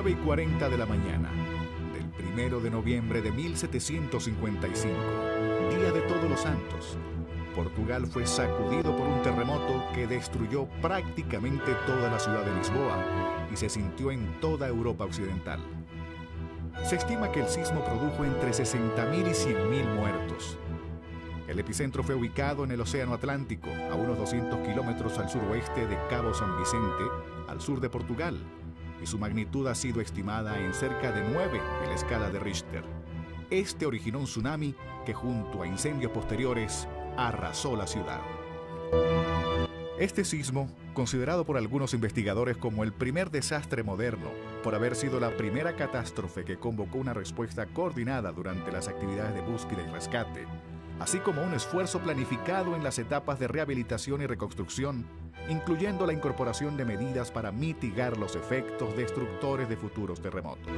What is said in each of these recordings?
9:40 de la mañana del 1 de noviembre de 1755, Día de Todos los Santos, Portugal fue sacudido por un terremoto que destruyó prácticamente toda la ciudad de Lisboa y se sintió en toda Europa occidental. Se estima que el sismo produjo entre 60.000 y 100.000 muertos. El epicentro fue ubicado en el Océano Atlántico, a unos 200 kilómetros al suroeste de Cabo San Vicente, al sur de Portugal, y su magnitud ha sido estimada en cerca de 9 en la escala de Richter. Este originó un tsunami que, junto a incendios posteriores, arrasó la ciudad. Este sismo, considerado por algunos investigadores como el primer desastre moderno, por haber sido la primera catástrofe que convocó una respuesta coordinada durante las actividades de búsqueda y rescate, así como un esfuerzo planificado en las etapas de rehabilitación y reconstrucción, incluyendo la incorporación de medidas para mitigar los efectos destructores de futuros terremotos.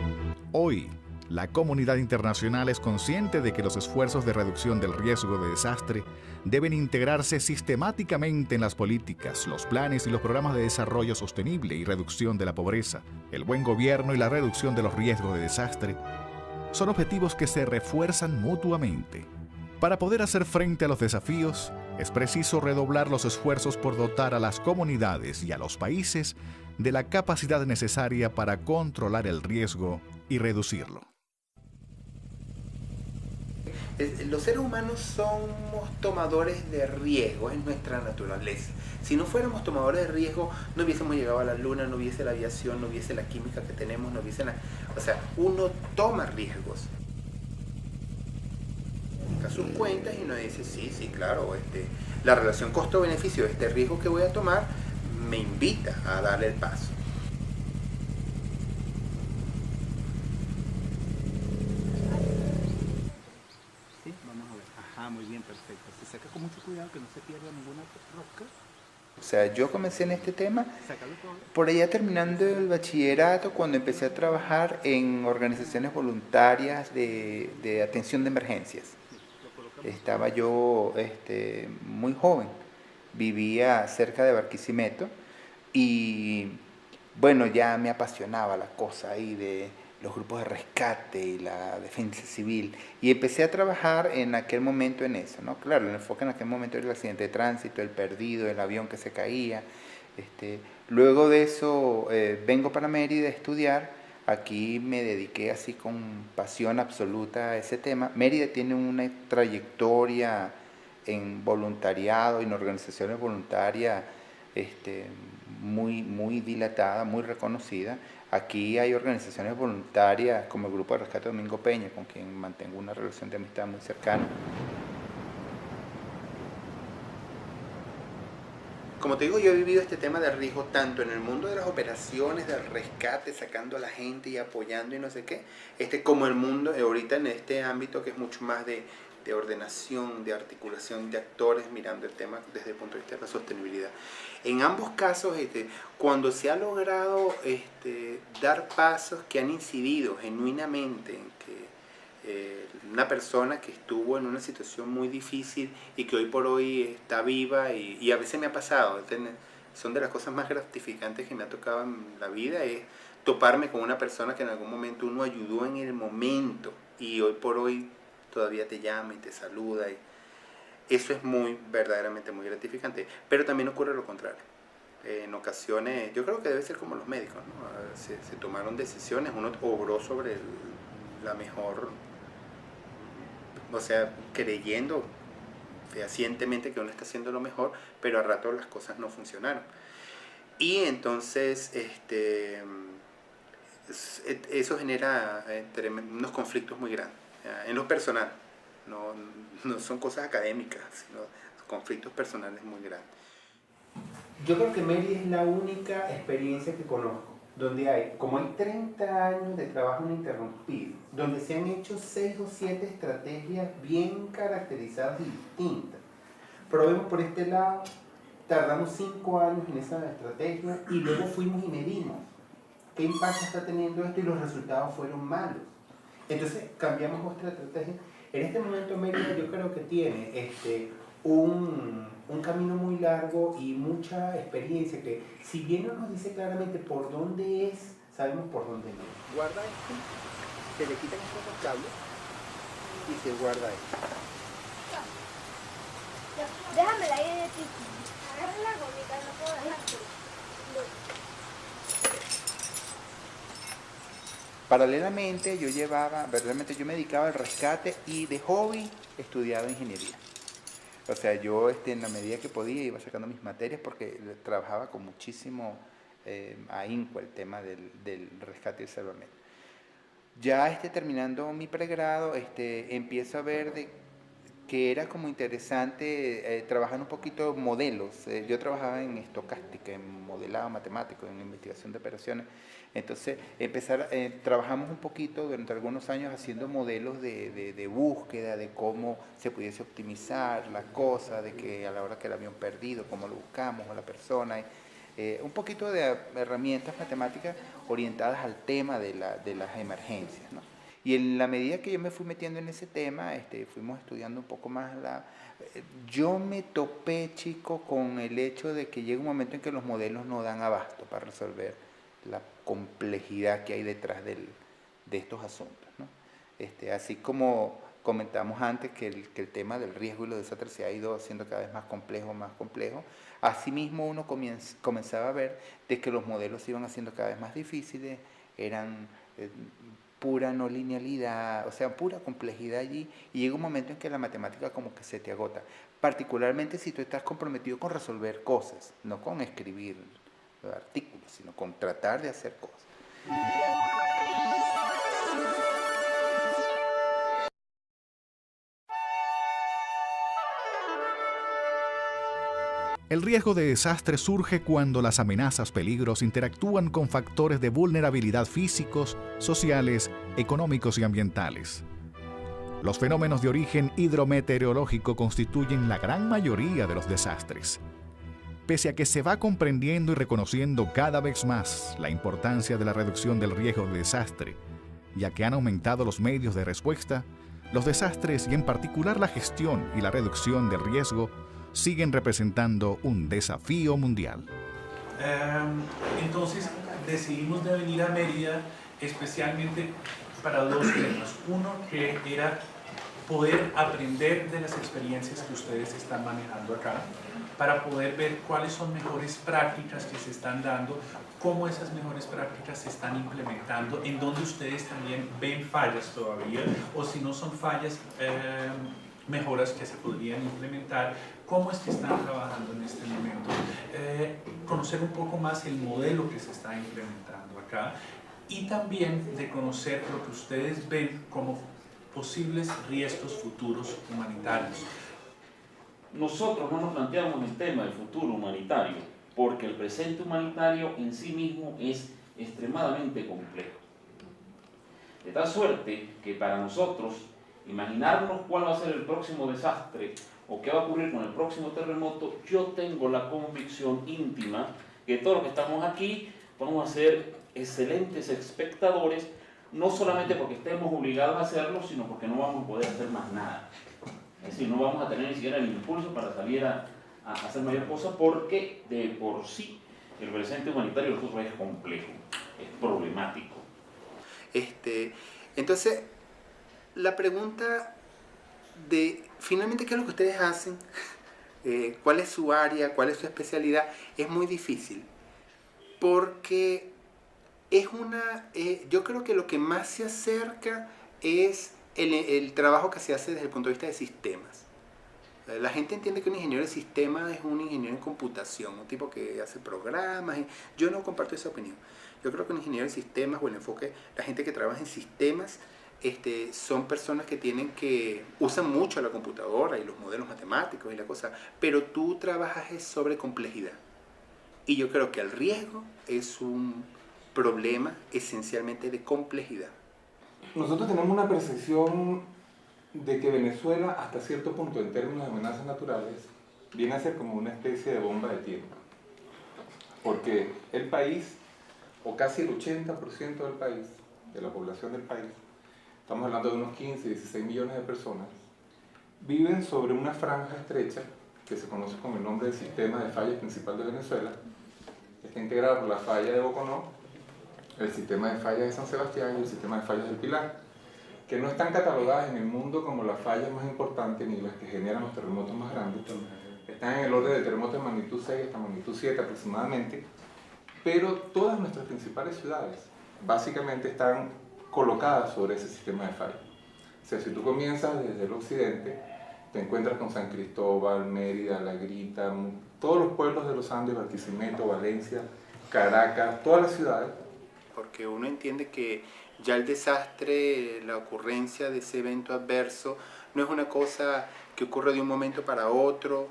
Hoy, la comunidad internacional es consciente de que los esfuerzos de reducción del riesgo de desastre deben integrarse sistemáticamente en las políticas, los planes y los programas de desarrollo sostenible y reducción de la pobreza. El buen gobierno y la reducción de los riesgos de desastre son objetivos que se refuerzan mutuamente. Para poder hacer frente a los desafíos, es preciso redoblar los esfuerzos por dotar a las comunidades y a los países de la capacidad necesaria para controlar el riesgo y reducirlo. Los seres humanos somos tomadores de riesgo, es nuestra naturaleza. Si no fuéramos tomadores de riesgo, no hubiésemos llegado a la luna, no hubiese la aviación, no hubiese la química que tenemos, no hubiese la... O sea, uno toma riesgos. Saca sus cuentas y uno dice, sí, claro, la relación costo-beneficio de este riesgo que voy a tomar me invita a darle el paso. Muy bien, perfecto. Se saca con mucho cuidado que no se pierda ninguna rosca. O sea, yo comencé en este tema por allá terminando el bachillerato, cuando empecé a trabajar en organizaciones voluntarias de atención de emergencias. Estaba yo muy joven, vivía cerca de Barquisimeto y bueno, ya me apasionaba la cosa ahí de los grupos de rescate y la defensa civil, y empecé a trabajar en aquel momento en eso, ¿no? Claro, el enfoque en aquel momento era el accidente de tránsito, el perdido, el avión que se caía. Luego de eso vengo para Mérida a estudiar. Aquí me dediqué así con pasión absoluta a ese tema. Mérida tiene una trayectoria en voluntariado, en organizaciones voluntarias muy dilatada, muy reconocida. Aquí hay organizaciones voluntarias como el Grupo de Rescate Domingo Peña, con quien mantengo una relación de amistad muy cercana. Como te digo, yo he vivido este tema de riesgo tanto en el mundo de las operaciones, del rescate, sacando a la gente y apoyando y no sé qué, como el mundo ahorita en este ámbito que es mucho más de ordenación, de articulación de actores, mirando el tema desde el punto de vista de la sostenibilidad. En ambos casos, cuando se ha logrado dar pasos que han incidido genuinamente en que una persona que estuvo en una situación muy difícil y que hoy por hoy está viva, y a veces me ha pasado, son de las cosas más gratificantes que me ha tocado en la vida, es toparme con una persona que en algún momento uno ayudó en el momento y hoy por hoy todavía te llama y te saluda, y eso es verdaderamente muy gratificante. Pero también ocurre lo contrario. En ocasiones, yo creo que debe ser como los médicos, ¿no? Se tomaron decisiones, uno obró sobre la mejor, o sea, creyendo fehacientemente que uno está haciendo lo mejor, pero a rato las cosas no funcionaron. Y entonces, eso genera unos conflictos muy grandes. En lo personal, no son cosas académicas, sino conflictos personales muy grandes. Yo creo que Mérida es la única experiencia que conozco donde hay 30 años de trabajo ininterrumpido, donde se han hecho 6 o 7 estrategias bien caracterizadas y distintas. Probemos por este lado, tardamos 5 años en esa estrategia y luego fuimos y medimos qué impacto está teniendo esto y los resultados fueron malos. Entonces cambiamos otra estrategia. En este momento Mérida yo creo que tiene un camino muy largo y mucha experiencia que, si bien no nos dice claramente por dónde es, sabemos por dónde ir. Guarda esto, se le quitan estos dos cables y se guarda esto. Déjame la idea de ti. Agarra la gomita, no puedo dejarte. Paralelamente verdaderamente yo me dedicaba al rescate y de hobby estudiaba ingeniería. O sea, yo en la medida que podía iba sacando mis materias porque trabajaba con muchísimo ahínco el tema del rescate y el salvamento. Ya terminando mi pregrado, empiezo a ver que era como interesante trabajar un poquito modelos. Yo trabajaba en estocástica, en modelado matemático, en investigación de operaciones. Entonces, trabajamos un poquito durante algunos años haciendo modelos de búsqueda, de cómo se pudiese optimizar la cosa, de que a la hora que el avión perdido, cómo lo buscamos, a la persona. Un poquito de herramientas matemáticas orientadas al tema de las emergencias, ¿no? Y en la medida que yo me fui metiendo en ese tema, fuimos estudiando un poco más yo me topé, chico, con el hecho de que llega un momento en que los modelos no dan abasto para resolver la complejidad que hay detrás de estos asuntos, ¿no? Así como comentamos antes que el tema del riesgo y los desastres se ha ido haciendo cada vez más complejo, asimismo uno comenzaba a ver de que los modelos se iban haciendo cada vez más difíciles, eran pura no linealidad, o sea, pura complejidad allí, y llega un momento en que la matemática como que se te agota, particularmente si tú estás comprometido con resolver cosas, no con escribir artículos, sino con tratar de hacer cosas. El riesgo de desastre surge cuando las amenazas peligros interactúan con factores de vulnerabilidad físicos, sociales, económicos y ambientales. Los fenómenos de origen hidrometeorológico constituyen la gran mayoría de los desastres. Pese a que se va comprendiendo y reconociendo cada vez más la importancia de la reducción del riesgo de desastre, ya que han aumentado los medios de respuesta, los desastres y en particular la gestión y la reducción del riesgo siguen representando un desafío mundial. Entonces decidimos de venir a Mérida especialmente para dos temas. Uno que era poder aprender de las experiencias que ustedes están manejando acá, para poder ver cuáles son mejores prácticas que se están dando, cómo esas mejores prácticas se están implementando, en donde ustedes también ven fallas todavía, o si no son fallas, mejoras que se podrían implementar, cómo es que están trabajando en este momento, conocer un poco más el modelo que se está implementando acá y también de conocer lo que ustedes ven como posibles riesgos futuros humanitarios. Nosotros no nos planteamos el tema del futuro humanitario porque el presente humanitario en sí mismo es extremadamente complejo. De tal suerte que para nosotros imaginarnos cuál va a ser el próximo desastre o qué va a ocurrir con el próximo terremoto, yo tengo la convicción íntima que todos los que estamos aquí vamos a ser excelentes espectadores, no solamente porque estemos obligados a hacerlo, sino porque no vamos a poder hacer más nada. Es decir, no vamos a tener ni siquiera el impulso para salir a hacer mayor cosa porque de por sí el presente humanitario de nosotros es complejo, es problemático. Entonces, la pregunta de finalmente qué es lo que ustedes hacen, cuál es su área, cuál es su especialidad, es muy difícil porque es yo creo que lo que más se acerca es el trabajo que se hace desde el punto de vista de sistemas. La gente entiende que un ingeniero de sistemas es un ingeniero en computación, un tipo que hace programas. Yo no comparto esa opinión. Yo creo que un ingeniero de sistemas o el enfoque, la gente que trabaja en sistemas, son personas que usan mucho la computadora y los modelos matemáticos y la cosa, pero tú trabajas sobre complejidad. Y yo creo que el riesgo es un problema esencialmente de complejidad. Nosotros tenemos una percepción de que Venezuela, hasta cierto punto, en términos de amenazas naturales, viene a ser como una especie de bomba de tiempo. Porque el país, o casi el 80% del país, de la población del país, estamos hablando de unos 15, 16 millones de personas, viven sobre una franja estrecha que se conoce con el nombre del Sistema de Fallas Principal de Venezuela, que está integrado por la falla de Boconó, el sistema de fallas de San Sebastián y el sistema de fallas del Pilar, que no están catalogadas en el mundo como las fallas más importantes ni las que generan los terremotos más grandes. Están en el orden de terremotos de magnitud 6 hasta magnitud 7 aproximadamente, pero todas nuestras principales ciudades básicamente están colocadas sobre ese sistema de fallas. O sea, si tú comienzas desde el occidente, te encuentras con San Cristóbal, Mérida, La Grita, todos los pueblos de los Andes, Barquisimeto, Valencia, Caracas, todas las ciudades. Porque uno entiende que ya el desastre, la ocurrencia de ese evento adverso, no es una cosa que ocurre de un momento para otro,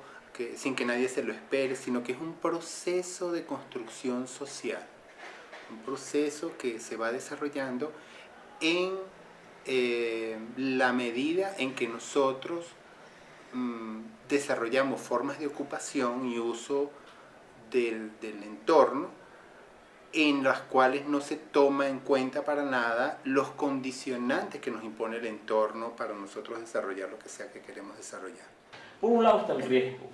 sin que nadie se lo espere, sino que es un proceso de construcción social, un proceso que se va desarrollando en la medida en que nosotros desarrollamos formas de ocupación y uso del entorno en las cuales no se toma en cuenta para nada los condicionantes que nos impone el entorno para nosotros desarrollar lo que sea que queremos desarrollar. Por un lado está el riesgo,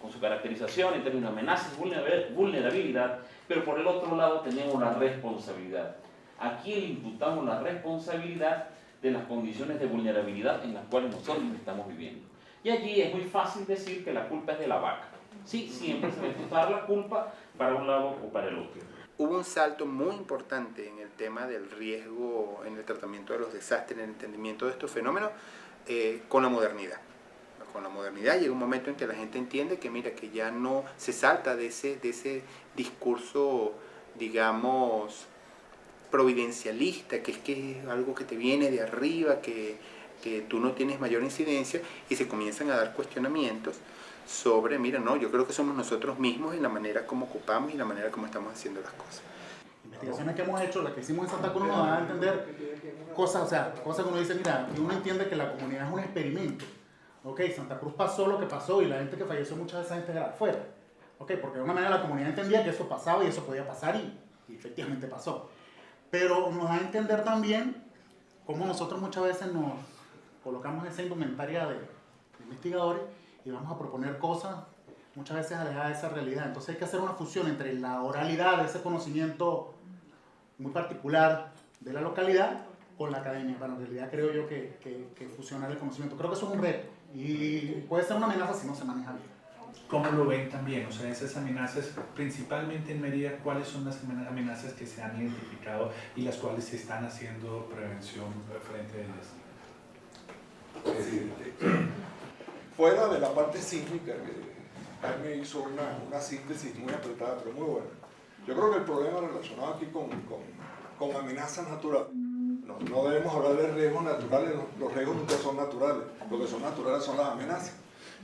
con su caracterización en términos de amenazas y vulnerabilidad, pero por el otro lado tenemos la responsabilidad. Aquí le imputamos la responsabilidad de las condiciones de vulnerabilidad en las cuales nosotros estamos viviendo. Y allí es muy fácil decir que la culpa es de la vaca. Sí, siempre se va a imputar la culpa para un lado o para el otro. Hubo un salto muy importante en el tema del riesgo, en el tratamiento de los desastres, en el entendimiento de estos fenómenos, con la modernidad. Con la modernidad llega un momento en que la gente entiende que, mira, que ya no se salta de ese discurso, digamos, providencialista, que es algo que te viene de arriba, que tú no tienes mayor incidencia, y se comienzan a dar cuestionamientos sobre, mira, no, yo creo que somos nosotros mismos en la manera como ocupamos y la manera como estamos haciendo las cosas. Investigaciones que hemos hecho, las que hicimos en Santa Cruz, nos dan a entender cosas, o sea, cosas que uno dice, mira, y uno entiende que la comunidad es un experimento. Ok, Santa Cruz pasó lo que pasó y la gente que falleció, mucha de esa gente era afuera. Ok, porque de alguna manera la comunidad entendía que eso pasaba y eso podía pasar y efectivamente pasó. Pero nos da a entender también cómo nosotros muchas veces nos colocamos esa indumentaria de investigadores y vamos a proponer cosas muchas veces alejadas de esa realidad. Entonces hay que hacer una fusión entre la oralidad de ese conocimiento muy particular de la localidad con la academia. Bueno, en realidad creo yo que fusionar el conocimiento. Creo que eso es un reto y puede ser una amenaza si no se maneja bien. ¿Cómo lo ven también? O sea, esas amenazas, principalmente en Mérida, ¿cuáles son las amenazas que se han identificado y las cuales se están haciendo prevención frente a ellas? Fuera de la parte sísmica, que Jaime hizo una síntesis muy apretada, pero muy buena. Yo creo que el problema relacionado aquí con amenazas naturales, no debemos hablar de riesgos naturales, los riesgos nunca son naturales, lo que son naturales son las amenazas.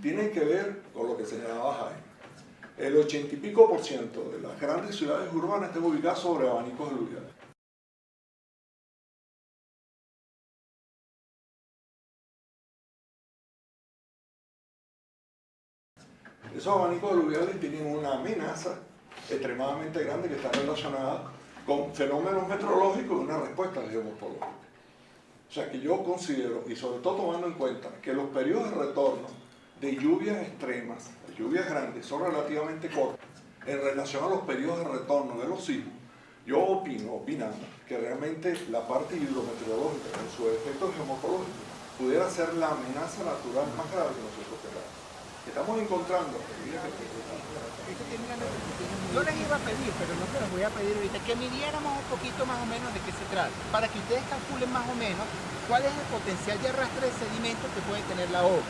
Tienen que ver con lo que señalaba Jaime. El 80 y pico % de las grandes ciudades urbanas están ubicadas sobre abanicos aluviales. Esos abanicos aluviales tienen una amenaza extremadamente grande que está relacionada con fenómenos meteorológicos y una respuesta geomorfológica. O sea que yo considero, y sobre todo tomando en cuenta, que los periodos de retorno de lluvias extremas, de lluvias grandes, son relativamente cortos en relación a los periodos de retorno de los sismos. Yo opinando que realmente la parte hidrometeorológica, con sus efectos geomorfológicos, pudiera ser la amenaza natural más grave que nosotros tenemos. Estamos encontrando. Yo les iba a pedir, pero no se los voy a pedir ahorita, que midiéramos un poquito más o menos de qué se trata, para que ustedes calculen más o menos cuál es el potencial de arrastre de sedimentos que puede tener la obra.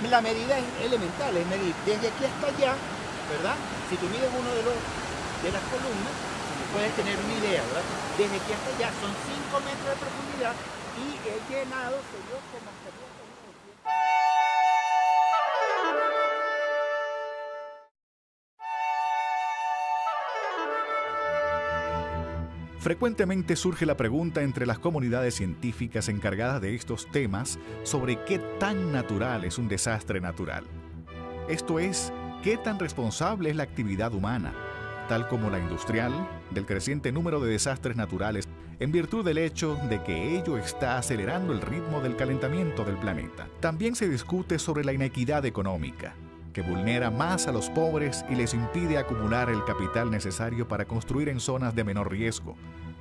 La medida es elemental, es medir desde aquí hasta allá, ¿verdad? Si tú mides uno de las columnas, puedes tener una idea, ¿verdad? Desde aquí hasta allá son 5 metros de profundidad y el llenado se dio como hasta allá. Frecuentemente surge la pregunta entre las comunidades científicas encargadas de estos temas sobre qué tan natural es un desastre natural. Esto es, qué tan responsable es la actividad humana, tal como la industrial, del creciente número de desastres naturales, en virtud del hecho de que ello está acelerando el ritmo del calentamiento del planeta. También se discute sobre la inequidad económica, que vulnera más a los pobres y les impide acumular el capital necesario para construir en zonas de menor riesgo,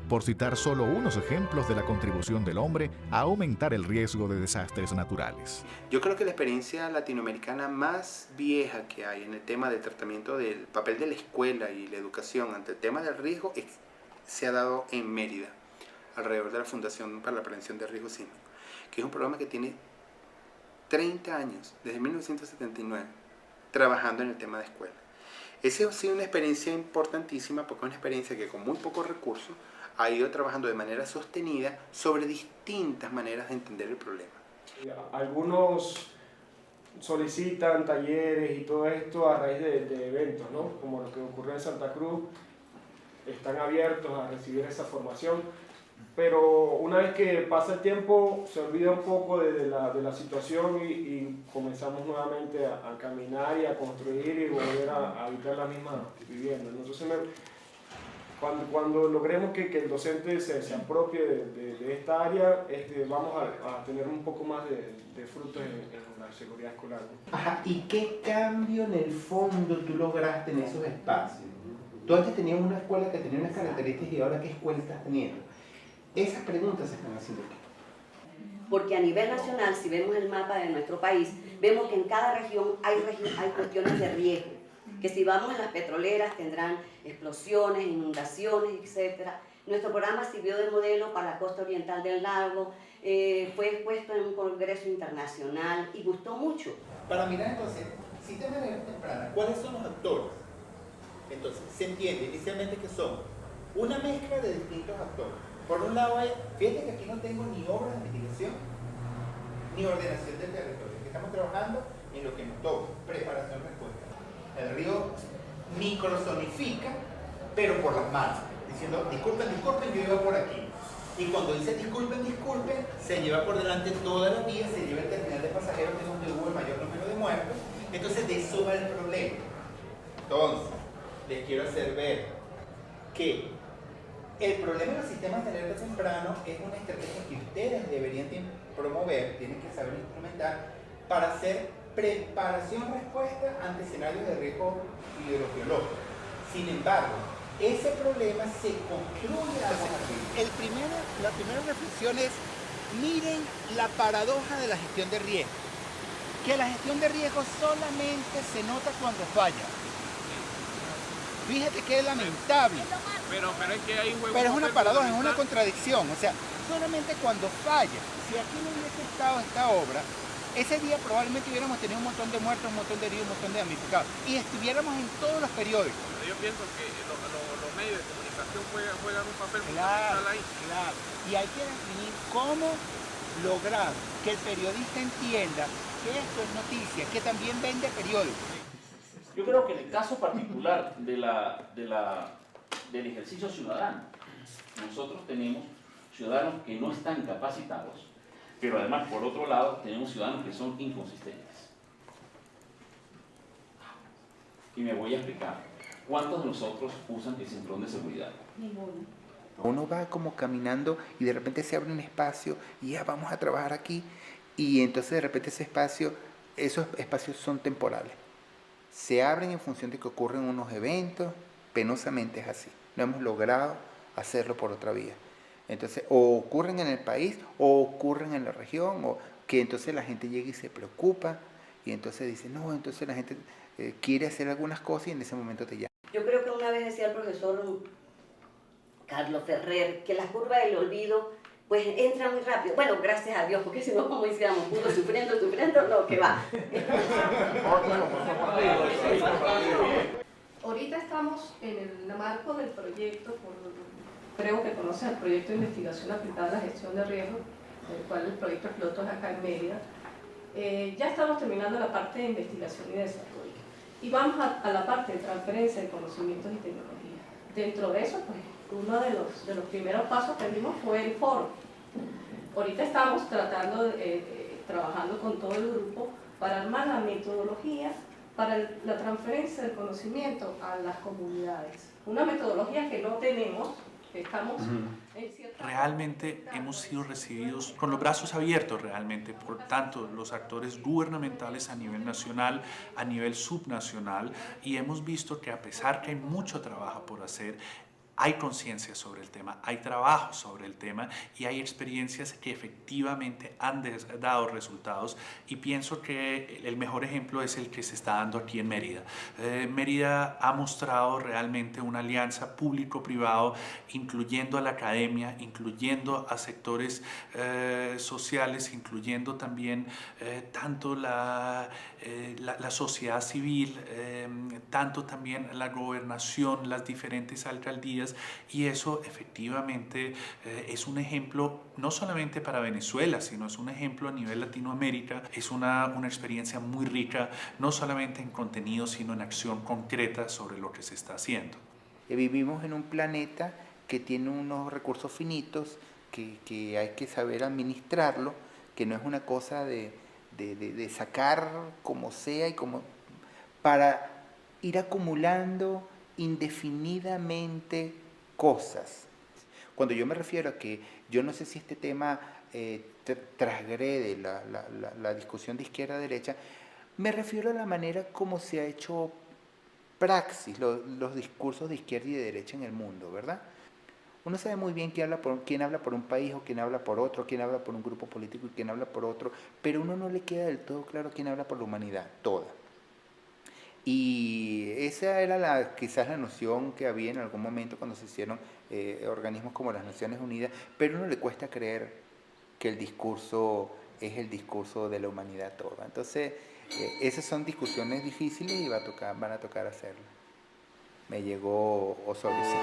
por citar solo unos ejemplos de la contribución del hombre a aumentar el riesgo de desastres naturales. Yo creo que la experiencia latinoamericana más vieja que hay en el tema del tratamiento del papel de la escuela y la educación ante el tema del riesgo se ha dado en Mérida, alrededor de la Fundación para la Prevención del Riesgo Sísmico, que es un programa que tiene 30 años, desde 1979, trabajando en el tema de escuela. Esa ha sido una experiencia importantísima porque es una experiencia que con muy pocos recursos ha ido trabajando de manera sostenida sobre distintas maneras de entender el problema. Algunos solicitan talleres y todo esto a raíz de eventos, ¿no? Como lo que ocurrió en Santa Cruz, están abiertos a recibir esa formación, pero una vez que pasa el tiempo se olvida un poco de la situación y comenzamos nuevamente a caminar y a construir y volver a habitar la misma vivienda. Entonces, cuando logremos que el docente se apropie de esta área, vamos a tener un poco más de frutos en la seguridad escolar, ¿no? Ajá, ¿y qué cambio en el fondo tú lograste en esos espacios? Tú antes tenías una escuela que tenía unas características y ahora ¿qué escuela estás teniendo? Esas preguntas se están haciendo aquí. Porque a nivel nacional, si vemos el mapa de nuestro país, vemos que en cada región hay cuestiones de riesgo, que si vamos a las petroleras tendrán explosiones, inundaciones, etc. Nuestro programa sirvió de modelo para la costa oriental del lago, fue expuesto en un congreso internacional y gustó mucho. Para mirar entonces, si de manera temprana, ¿cuáles son los actores? Entonces, se entiende inicialmente que son una mezcla de distintos actores. Por un lado hay, fíjate que aquí no tengo ni obras de mitigación, ni ordenación del territorio. Aquí estamos trabajando en lo que nos toca, preparación-respuesta. El río microzonifica, pero por las manos, diciendo, disculpen, yo iba por aquí. Y cuando dice disculpen, se lleva por delante toda la vía, se lleva el terminal de pasajeros, que es donde hubo el mayor número de muertos. Entonces, de eso va el problema. Entonces, les quiero hacer ver que el problema de los sistemas de alerta temprano es una estrategia que ustedes deberían promover, tienen que saber instrumentar para hacer preparación-respuesta ante escenarios de riesgo hidrogeológico. Sin embargo, ese problema se construye la primera reflexión es, miren la paradoja de la gestión de riesgo. Que la gestión de riesgo solamente se nota cuando falla. Fíjate que es lamentable. Pero es que hay un juego. Pero es una paradoja, es una contradicción. O sea, solamente cuando falla. Si aquí no hubiese estado esta obra, ese día probablemente hubiéramos tenido un montón de muertos, un montón de heridos, un montón de damnificados. Y estuviéramos en todos los periódicos. Pero yo pienso que los medios de comunicación juegan un papel fundamental ahí. Claro. Y hay que definir cómo lograr que el periodista entienda que esto es noticia, que también vende periódicos. Yo creo que en el caso particular del ejercicio ciudadano, nosotros tenemos ciudadanos que no están capacitados, pero además, por otro lado, tenemos ciudadanos que son inconsistentes. Y me voy a explicar. ¿Cuántos de nosotros usan el cinturón de seguridad? Ninguno. Uno va como caminando y de repente se abre un espacio y ya vamos a trabajar aquí, y entonces de repente esos espacios son temporales. Se abren en función de que ocurren unos eventos, penosamente es así. No hemos logrado hacerlo por otra vía. Entonces, o ocurren en el país, o ocurren en la región, o que entonces la gente llega y se preocupa, y entonces dice, no, entonces la gente quiere hacer algunas cosas y en ese momento te llama. Yo creo que una vez decía el profesor Carlos Ferrer que la curva del olvido pues entra muy rápido. Bueno, gracias a Dios, porque si no, como decíamos, puro sufriendo, no, que va. Ahorita estamos en el marco del proyecto, creo que conocen el proyecto de investigación aplicada a la gestión de riesgos, del cual el proyecto piloto es acá en Mérida. Ya estamos terminando la parte de investigación y desarrollo. Y vamos a la parte de transferencia de conocimientos y tecnología. Dentro de eso, pues, uno de los primeros pasos que dimos fue el foro. Ahorita estamos trabajando con todo el grupo para armar la metodología para la transferencia del conocimiento a las comunidades. Una metodología que no tenemos, que estamos en cierta... Realmente hemos sido recibidos con los brazos abiertos realmente por tanto los actores gubernamentales a nivel nacional, a nivel subnacional, y hemos visto que a pesar que hay mucho trabajo por hacer, hay conciencia sobre el tema, hay trabajo sobre el tema y hay experiencias que efectivamente han dado resultados, y pienso que el mejor ejemplo es el que se está dando aquí en Mérida. Mérida ha mostrado realmente una alianza público-privado, incluyendo a la academia, incluyendo a sectores sociales, incluyendo también tanto la sociedad civil, tanto también la gobernación, las diferentes alcaldías, y eso efectivamente es un ejemplo no solamente para Venezuela, sino es un ejemplo a nivel Latinoamérica. Es una experiencia muy rica, no solamente en contenido, sino en acción concreta sobre lo que se está haciendo. Vivimos en un planeta que tiene unos recursos finitos, que hay que saber administrarlo, que no es una cosa de sacar como sea y como para ir acumulando indefinidamente cosas. Cuando yo me refiero a que yo no sé si este tema transgrede la discusión de izquierda-derecha, me refiero a la manera como se ha hecho praxis, los discursos de izquierda y de derecha en el mundo, ¿verdad? Uno sabe muy bien quién habla por un país o quién habla por otro, quién habla por un grupo político y quién habla por otro, pero a uno no le queda del todo claro quién habla por la humanidad, toda. Y esa era quizás la noción que había en algún momento cuando se hicieron organismos como las Naciones Unidas, pero a uno le cuesta creer que el discurso es el discurso de la humanidad toda. Entonces, esas son discusiones difíciles y van a tocar hacerlas. Me llegó Osorio, sí.